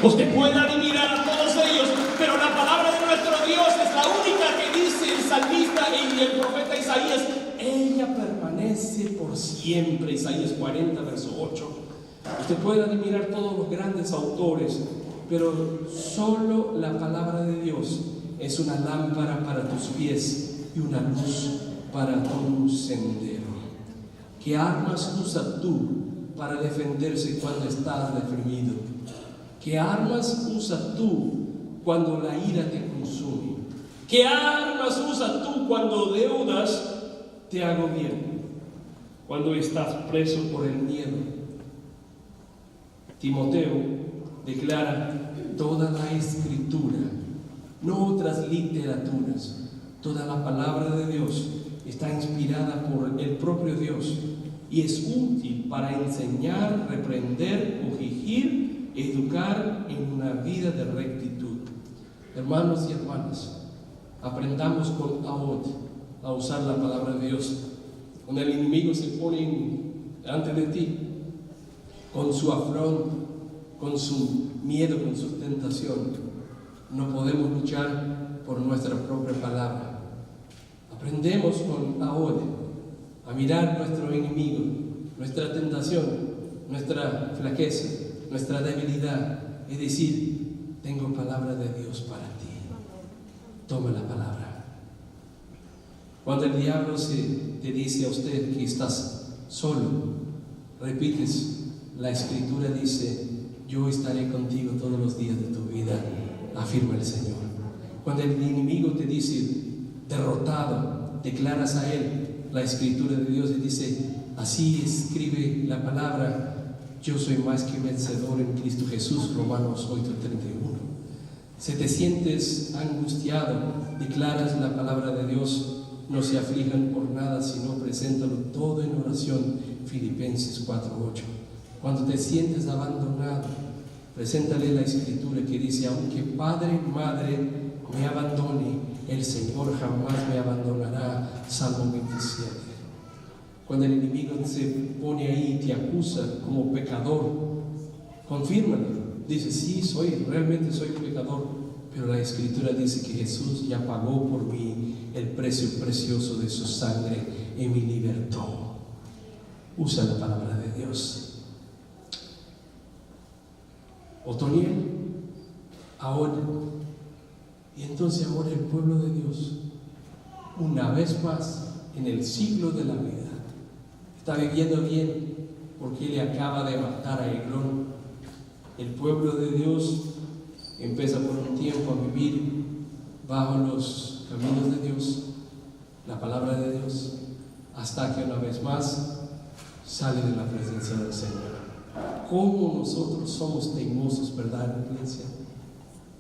Usted puede admirar a todos ellos, pero la palabra de nuestro Dios es la única que dice el salmista y el profeta Isaías: ella permanece por siempre. Isaías 40, verso 8. Usted puede admirar todos los grandes autores, pero solo la palabra de Dios es una lámpara para tus pies y una luz para tu sendero. ¿Qué armas usas tú para defenderse cuando estás deprimido? ¿Qué armas usas tú cuando la ira te consume? ¿Qué armas usas tú cuando deudas te agobian? Cuando estás preso por el miedo. Timoteo declara: toda la escritura, no otras literaturas, toda la palabra de Dios está inspirada por el propio Dios y es útil para enseñar, reprender, corregir, educar en una vida de rectitud. Hermanos y hermanas, aprendamos con Ahod a usar la palabra de Dios. Cuando el enemigo se pone delante de ti, con su afrón, con su miedo, con su tentación, no podemos luchar por nuestra propia palabra. Aprendemos con Ahod a mirar nuestro enemigo, nuestra tentación, nuestra flaqueza, nuestra debilidad, y decir: tengo palabra de Dios para ti. Toma la palabra. Cuando el diablo te dice a usted que estás solo, repites la escritura: dice: yo estaré contigo todos los días de tu vida, afirma el Señor. Cuando el enemigo te dice derrotado, declaras a él la escritura de Dios y dice: así escribe la palabra, yo soy más que vencedor en Cristo Jesús, Romanos 8:31. Si te sientes angustiado, declaras la palabra de Dios: no se aflijan por nada, sino preséntalo todo en oración, Filipenses 4:8. Cuando te sientes abandonado, preséntale la escritura que dice: aunque padre y madre me abandone, el Señor jamás me abandonará, Salmo 27. Cuando el enemigo se pone ahí y te acusa como pecador, confírmale, dice: sí, realmente soy pecador, pero la escritura dice que Jesús ya pagó por mí el precio precioso de su sangre y me libertó. Usa la palabra de Dios. Otoniel, ahora, y entonces ahora el pueblo de Dios una vez más en el ciclo de la vida. Está viviendo bien porque le acaba de matar a Eglón. El pueblo de Dios empieza por un tiempo a vivir bajo los caminos de Dios, la palabra de Dios, hasta que una vez más sale de la presencia del Señor. ¿Cómo nosotros somos teimosos, verdad, iglesia?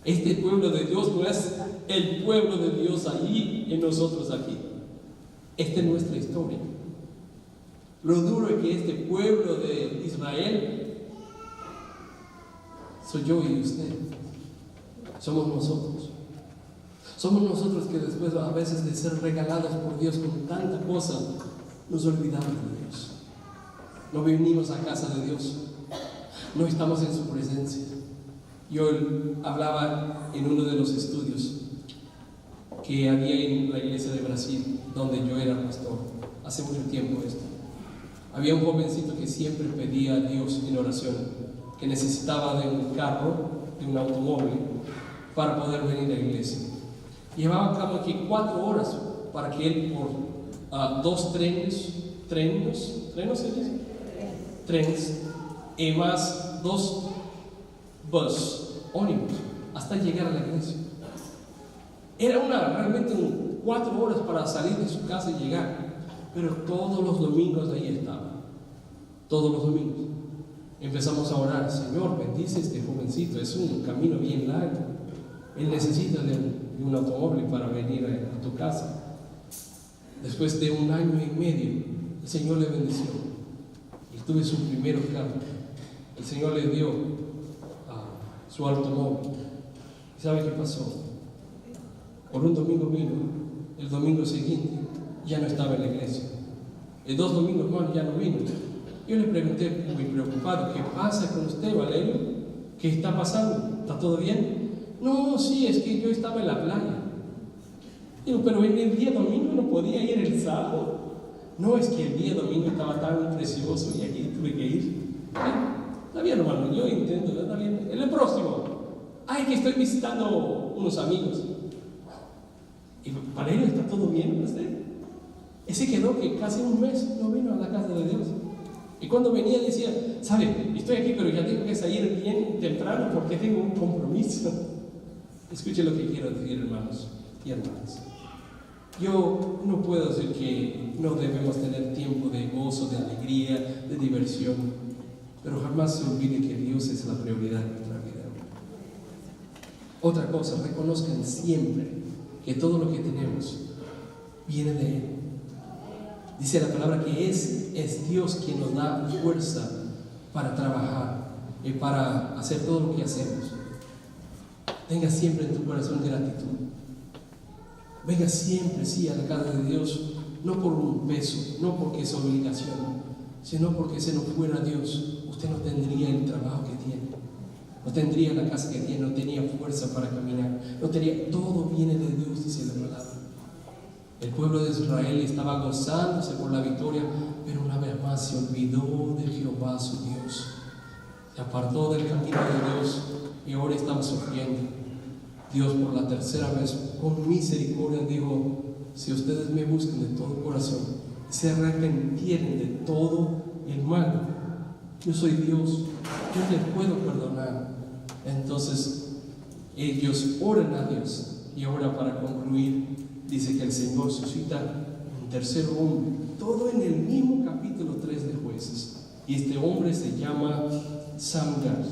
Este pueblo de Dios no es el pueblo de Dios allí y nosotros aquí. Esta es nuestra historia. Lo duro es que este pueblo de Israel soy yo y usted. Somos nosotros. Somos nosotros que después, a veces de ser regalados por Dios con tanta cosa, nos olvidamos de Dios. No venimos a casa de Dios. No estamos en su presencia. Yo hablaba en uno de los estudios que había en la iglesia de Brasil, donde yo era pastor, hace mucho tiempo esto. Había un jovencito que siempre pedía a Dios en oración, que necesitaba de un carro, de un automóvil, para poder venir a la iglesia. Llevaba como que 4 horas para que él por 2 trenes se dice? Trenes, y más 2 ómnibus, hasta llegar a la iglesia. Era realmente 4 horas para salir de su casa y llegar. Pero todos los domingos ahí estaba. Todos los domingos. Empezamos a orar: Señor, bendice a este jovencito, es un camino bien largo. Él necesita de un automóvil para venir a tu casa. Después de 1 año y medio, el Señor le bendició. Y tuve su primer carro. El Señor le dio su automóvil. ¿Y sabe qué pasó? Por un domingo vino, el domingo siguiente ya no estaba en la iglesia. En 2 domingos más ya no vino. Yo le pregunté, muy preocupado: ¿qué pasa con usted, Valerio? ¿Qué está pasando? ¿Está todo bien? No, sí, es que yo estaba en la playa. Digo, pero en el día domingo no podía ir el sábado. No, es que el día domingo estaba tan precioso y allí tuve que ir. Está bien, hermano, yo intento, está bien. En el próximo, que estoy visitando unos amigos. Y Valerio, ¿está todo bien con usted? Ese quedó que casi 1 mes no vino a la casa de Dios. Y cuando venía decía: ¿sabe? Estoy aquí, pero ya tengo que salir bien temprano porque tengo un compromiso. Escuche lo que quiero decir, hermanos y hermanas. Yo no puedo decir que no debemos tener tiempo de gozo, de alegría, de diversión, pero jamás se olvide que Dios es la prioridad de nuestra vida. Otra cosa, reconozcan siempre que todo lo que tenemos viene de Él. Dice la palabra que es Dios quien nos da fuerza para trabajar y para hacer todo lo que hacemos. Tenga siempre en tu corazón gratitud. Venga siempre, sí, a la casa de Dios, no por un peso, no porque es obligación, sino porque si no fuera Dios, usted no tendría el trabajo que tiene, no tendría la casa que tiene, no tenía fuerza para caminar, no tenía, todo viene de Dios, dice la palabra. El pueblo de Israel estaba gozándose por la victoria, pero una vez más se olvidó de Jehová su Dios, se apartó del camino de Dios y ahora estamos sufriendo. Dios por la 3ª vez, con misericordia, dijo: si ustedes me buscan de todo corazón, se arrepintieren de todo el mal, yo soy Dios, yo les puedo perdonar. Entonces ellos oran a Dios. Y ahora, para concluir, dice que el Señor suscita un 3er hombre, todo en el mismo capítulo 3 de Jueces, y este hombre se llama Samgar.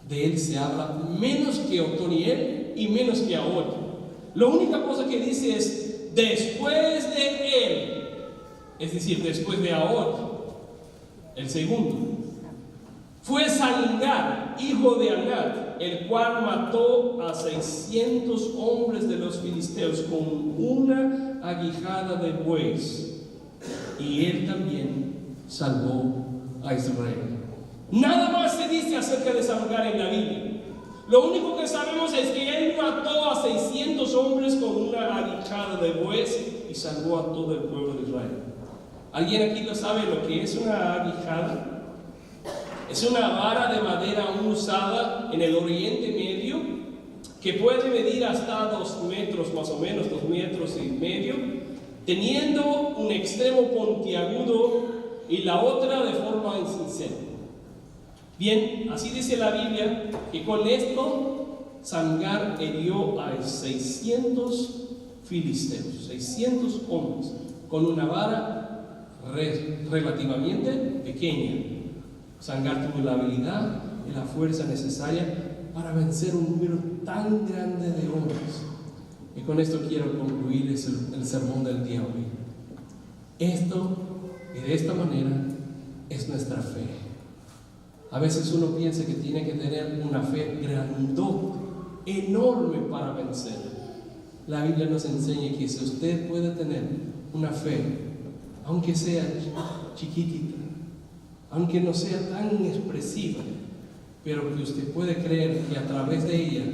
De él se habla menos que Otoniel y menos que Ahod. La única cosa que dice es después de él, es decir, después de Ahod, el segundo, fue Samgar, hijo de Anat, el cual mató a 600 hombres de los filisteos con una aguijada de bueyes, y él también salvó a Israel. Nada más se dice acerca de Samgar en la Biblia. Lo único que sabemos es que él mató a 600 hombres con una aguijada de bueyes y salvó a todo el pueblo de Israel. ¿Alguien aquí lo sabe lo que es una aguijada? Es una vara de madera usada en el Oriente Medio que puede medir hasta 2 metros, más o menos 2,5 metros, teniendo un extremo puntiagudo y la otra de forma incisiva. Bien, así dice la Biblia que con esto Samgar hirió a 600 filisteos, 600 hombres, con una vara relativamente pequeña. Samgar tuvo la habilidad y la fuerza necesaria para vencer un número tan grande de hombres. Y con esto quiero concluir el sermón del día de hoy. Esto, y de esta manera, es nuestra fe. A veces uno piensa que tiene que tener una fe grandota, enorme para vencer. La Biblia nos enseña que si usted puede tener una fe, aunque sea chiquitita, aunque no sea tan expresiva, pero que usted puede creer que a través de ella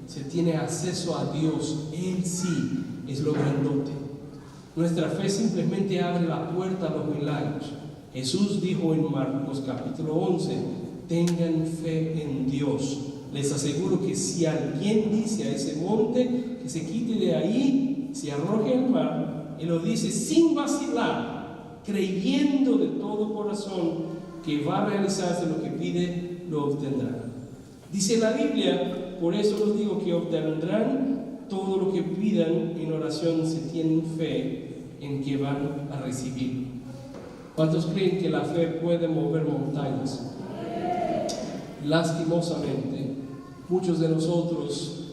se tiene acceso a Dios, Él sí es lo grandote. Nuestra fe simplemente abre la puerta a los milagros. Jesús dijo en Marcos capítulo 11, tengan fe en Dios. Les aseguro que si alguien dice a ese monte que se quite de ahí, se arroje al mar, y lo dice sin vacilar, creyendo de todo corazón que va a realizarse lo que pide, lo obtendrá. Dice la Biblia, por eso les digo que obtendrán todo lo que pidan en oración si tienen fe en que van a recibir. ¿Cuántos creen que la fe puede mover montañas? Lastimosamente, muchos de nosotros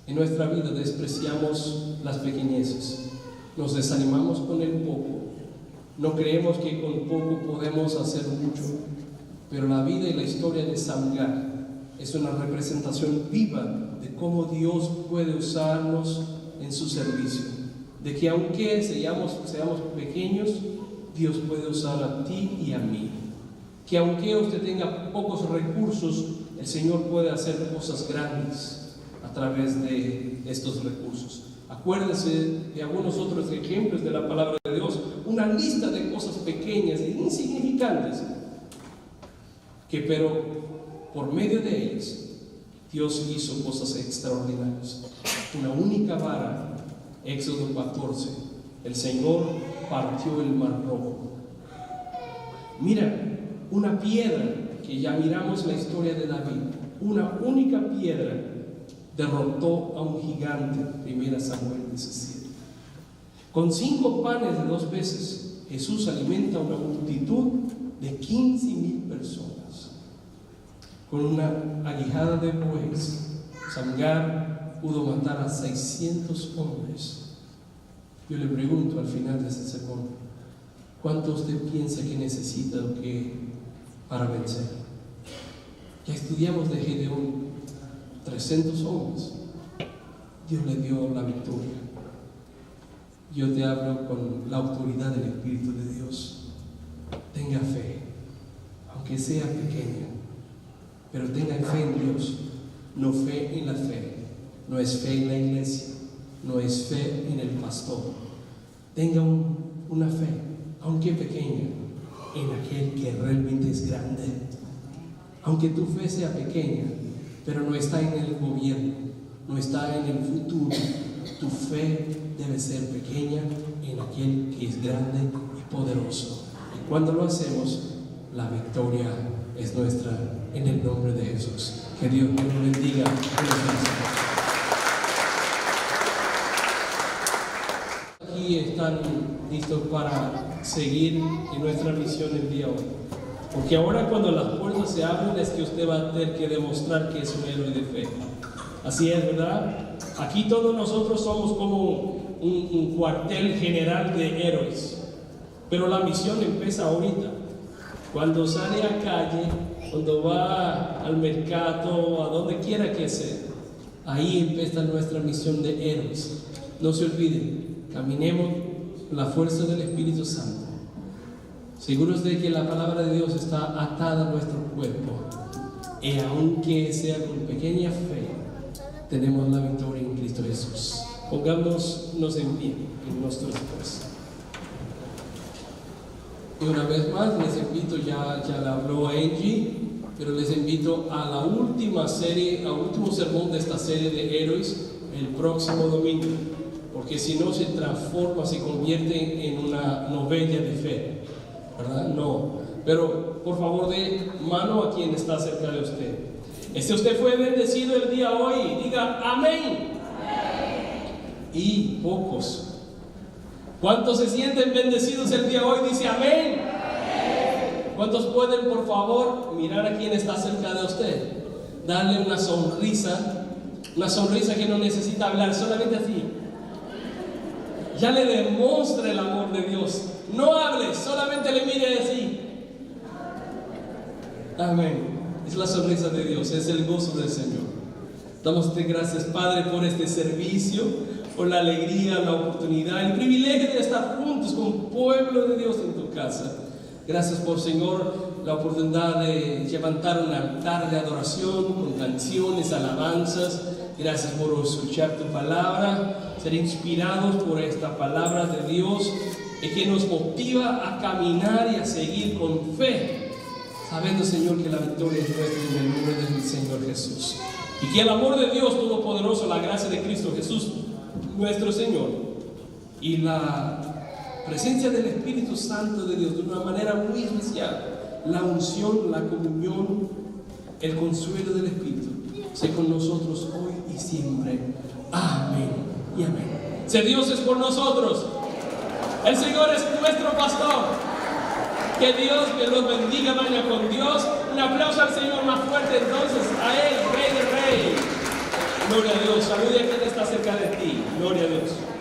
en nuestra vida despreciamos las pequeñeces, nos desanimamos con el poco, no creemos que con poco podemos hacer mucho. Pero la vida y la historia de Samgar es una representación viva de cómo Dios puede usarnos en su servicio. De que aunque seamos pequeños, Dios puede usar a ti y a mí. Que aunque usted tenga pocos recursos, el Señor puede hacer cosas grandes a través de estos recursos. Acuérdense de algunos otros ejemplos de la palabra de Dios, una lista de cosas pequeñas e insignificantes, pero por medio de ellas Dios hizo cosas extraordinarias. Una única vara, Éxodo 14, el Señor partió el mar rojo. Mira, una piedra, que ya miramos la historia de David, una única piedra derrotó a un gigante, 1 Samuel 17. Con 5 panes de 2 veces, Jesús alimenta a una multitud de 15,000 personas. Con una aguijada de bueyes, Samgar pudo matar a 600 hombres. Yo le pregunto al final de este sermón, ¿cuánto usted piensa que necesita para vencer? Ya estudiamos de Gedeón, 300 hombres. Dios le dio la victoria. Yo te hablo con la autoridad del Espíritu de Dios. Tenga fe, aunque sea pequeña, pero tenga fe en Dios, no fe en la fe. No es fe en la iglesia, no es fe en el pastor. Tenga una fe, aunque pequeña, en aquel que realmente es grande. Aunque tu fe sea pequeña, pero no está en el gobierno, no está en el futuro, tu fe debe ser pequeña en aquel que es grande y poderoso. Y cuando lo hacemos, la victoria es nuestra, en el nombre de Jesús. Que Dios nos bendiga. Aquí están listos para seguir en nuestra misión el día de hoy. Porque ahora cuando las puertas se abren es que usted va a tener que demostrar que es un héroe de fe. Así es, ¿verdad? Aquí todos nosotros somos como un cuartel general de héroes. Pero la misión empieza ahorita. Cuando sale a calle, cuando va al mercado, a donde quiera que sea, ahí empieza nuestra misión de héroes. No se olviden, caminemos con la fuerza del Espíritu Santo, seguros de que la palabra de Dios está atada a nuestro cuerpo, y aunque sea con pequeña fe, tenemos la victoria en Cristo Jesús. Pongámonos en pie en nuestros pies. Y una vez más les invito, ya le habló Angie, pero les invito a la última serie, al último sermón de esta serie de héroes, el próximo domingo. porque si no se transforma, se convierte en una novela de fe, ¿verdad? No, pero por favor dé mano a quien está cerca de usted. Usted fue bendecido el día hoy, diga amén. Y pocos. ¿Cuántos se sienten bendecidos el día de hoy? Dice amén. ¿Cuántos pueden, por favor, mirar a quien está cerca de usted? Darle una sonrisa que no necesita hablar, solamente así. Ya le demuestra el amor de Dios. No hable, solamente le mire así. Amén. Es la sonrisa de Dios, es el gozo del Señor. Damos gracias, Padre, por este servicio, por la alegría, la oportunidad, el privilegio de estar juntos como pueblo de Dios en tu casa. Gracias por, Señor, la oportunidad de levantar un altar de adoración con canciones, alabanzas. Gracias por escuchar tu palabra, ser inspirados por esta palabra de Dios y que nos motiva a caminar y a seguir con fe, sabiendo, Señor, que la victoria es nuestra en el nombre del Señor Jesús. Y que el amor de Dios Todopoderoso, la gracia de Cristo Jesús, nuestro Señor, y la presencia del Espíritu Santo de Dios de una manera muy especial, la unción, la comunión, el consuelo del Espíritu, sea con nosotros hoy y siempre. Amén y amén. Si Dios es por nosotros, el Señor es nuestro pastor. Que Dios me los bendiga, vaya con Dios. Un aplauso al Señor más fuerte entonces, a Él, Rey de Reyes. Gloria a Dios. Salude a quien está cerca de ti. Gloria a Dios.